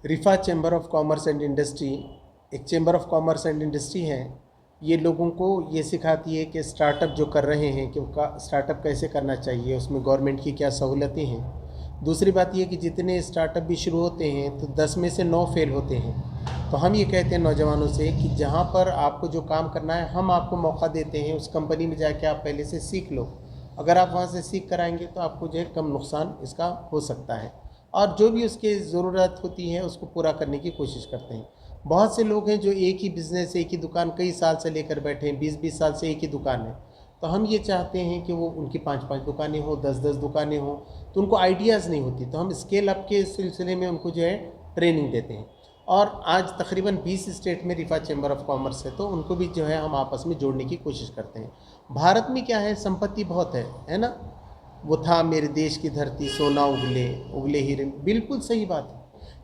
रिफ़ा chamber of commerce and industry एक chamber of commerce and industry है। ये लोगों को ये सिखाती है कि स्टार्टअप जो कर रहे हैं कि स्टार्टअप कैसे करना चाहिए, उसमें गवर्नमेंट की क्या सहूलतें हैं। दूसरी बात ये कि जितने स्टार्टअप भी शुरू होते हैं तो 10 में से 9 फेल होते हैं। तो हम ये कहते हैं नौजवानों से कि जहाँ पर आपको जो काम करना है हम आपको मौका देते हैं, उस कंपनी में जाके आप पहले से सीख लो। अगर आप वहाँ से सीख कर आएंगे तो आपको जो है कम नुकसान इसका हो सकता है, और जो भी उसकी ज़रूरत होती है उसको पूरा करने की कोशिश करते हैं। बहुत से लोग हैं जो एक ही बिज़नेस, एक ही दुकान कई साल से लेकर बैठे हैं, 20-20 साल से एक ही दुकान है। तो हम ये चाहते हैं कि वो उनकी 5-5 दुकानें हों, 10-10 दुकानें हों, तो उनको आइडियाज़ नहीं होती। तो हम स्केल अप के सिलसिले में उनको जो है ट्रेनिंग देते हैं। और आज तकरीबन 20 स्टेट में रिफ़ा चैम्बर ऑफ कॉमर्स है, तो उनको भी जो है हम आपस में जोड़ने की कोशिश करते हैं। भारत में क्या है, संपत्ति बहुत है ना। वो था मेरे देश की धरती सोना उगले उगले हीरे, बिल्कुल सही बात है।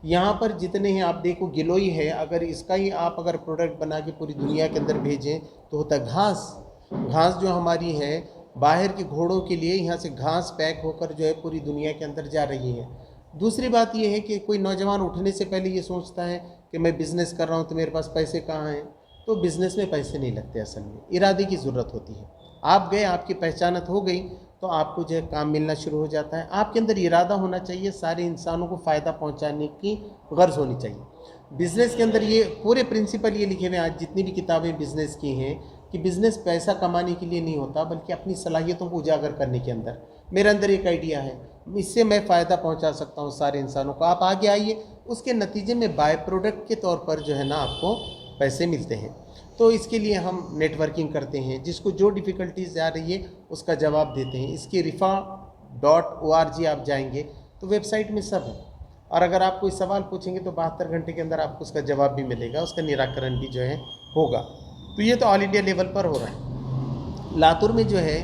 यहाँ पर जितने हैं आप देखो, गिलोय है, अगर इसका ही आप अगर प्रोडक्ट बना के पूरी दुनिया के अंदर भेजें तो होता है घास। घास जो हमारी है बाहर के घोड़ों के लिए, यहाँ से घास पैक होकर जो है पूरी दुनिया के अंदर जा रही है। दूसरी बात यह है कि कोई नौजवान उठने से पहले ये सोचता है कि मैं बिज़नेस कर रहा हूँ तो मेरे पास पैसे कहाँ हैं। तो बिज़नेस में पैसे नहीं लगते, असल में इरादे की ज़रूरत होती है। आप गए, आपकी पहचानत हो गई, तो आपको जो है काम मिलना शुरू हो जाता है। आपके अंदर इरादा होना चाहिए, सारे इंसानों को फ़ायदा पहुंचाने की गर्ज होनी चाहिए। बिज़नेस के अंदर ये पूरे प्रिंसिपल ये लिखे हुए हैं, आज जितनी भी किताबें बिज़नेस की हैं, कि बिज़नेस पैसा कमाने के लिए नहीं होता बल्कि अपनी सलाहियतों को उजागर करने के अंदर। मेरे अंदर एक आइडिया है, इससे मैं फ़ायदा पहुंचा सकता हूं सारे इंसानों को, आप आगे आइए। उसके नतीजे में बाय प्रोडक्ट के तौर पर जो है ना आपको पैसे मिलते हैं। तो इसके लिए हम नेटवर्किंग करते हैं, जिसको जो डिफ़िकल्टीज़ आ रही है उसका जवाब देते हैं। इसकी rifa.org आप जाएंगे तो वेबसाइट में सब है, और अगर आप कोई सवाल पूछेंगे तो 72 घंटे के अंदर आपको उसका जवाब भी मिलेगा, उसका निराकरण भी जो है होगा। तो ये तो ऑल इंडिया लेवल पर हो रहा है। लातूर में जो है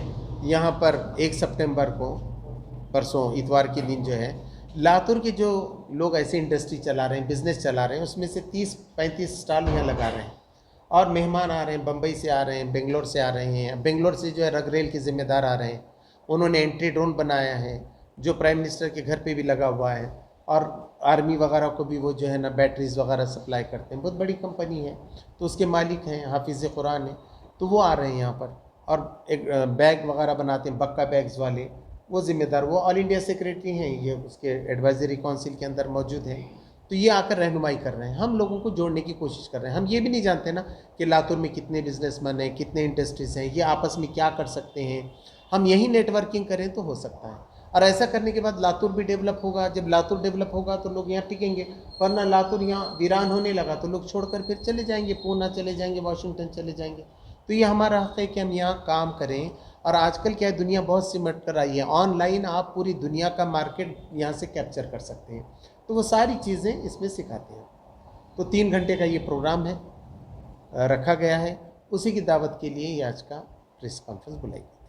यहाँ पर 1 सितंबर को, परसों इतवार के दिन जो है, लातूर के जो लोग ऐसे इंडस्ट्री चला रहे हैं, बिज़नेस चला रहे हैं, उसमें से 30-35 स्टॉल यहाँ लगा रहे हैं। और मेहमान आ रहे हैं, बम्बई से आ रहे हैं, बेंगलोर से आ रहे हैं। बेंगलोर से जो है रगरेल के ज़िम्मेदार आ रहे हैं, उन्होंने एंट्री ड्रोन बनाया है जो प्राइम मिनिस्टर के घर पे भी लगा हुआ है, और आर्मी वगैरह को भी वो जो है ना बैटरीज वगैरह सप्लाई करते हैं। बहुत बड़ी कंपनी है, तो उसके मालिक हैं हाफिज़ कुरान है, तो वो आ रहे हैं यहाँ पर। और एक बैग वगैरह बनाते हैं, बक्का बैग्स वाले, वो ज़िम्मेदार, वो ऑल इंडिया सेक्रेटरी हैं, ये उसके एडवाइजरी काउंसिल के अंदर मौजूद हैं। तो ये आकर रहनुमाई कर रहे हैं, हम लोगों को जोड़ने की कोशिश कर रहे हैं। हम ये भी नहीं जानते ना कि लातूर में कितने बिजनेसमैन हैं, कितने इंडस्ट्रीज़ हैं, ये आपस में क्या कर सकते हैं। हम यही नेटवर्किंग करें तो हो सकता है, और ऐसा करने के बाद लातूर भी डेवलप होगा। जब लातूर डेवलप होगा तो लोग यहाँ टिकेंगे, वरना लातूर यहाँ वीरान होने लगा तो लोग छोड़कर फिर चले जाएंगे, पूना चले जाएंगे, वाशिंगटन चले जाएंगे। तो ये हमारा हक़ है कि हम यहाँ काम करें। और आजकल क्या है, दुनिया बहुत सिमट कर आई है, ऑनलाइन आप पूरी दुनिया का मार्केट यहाँ से कैप्चर कर सकते हैं। तो वो सारी चीज़ें इसमें सिखाते हैं। तो 3 घंटे का ये प्रोग्राम है, रखा गया है, उसी की दावत के लिए ये आज का प्रेस कॉन्फ्रेंस बुलाई गई।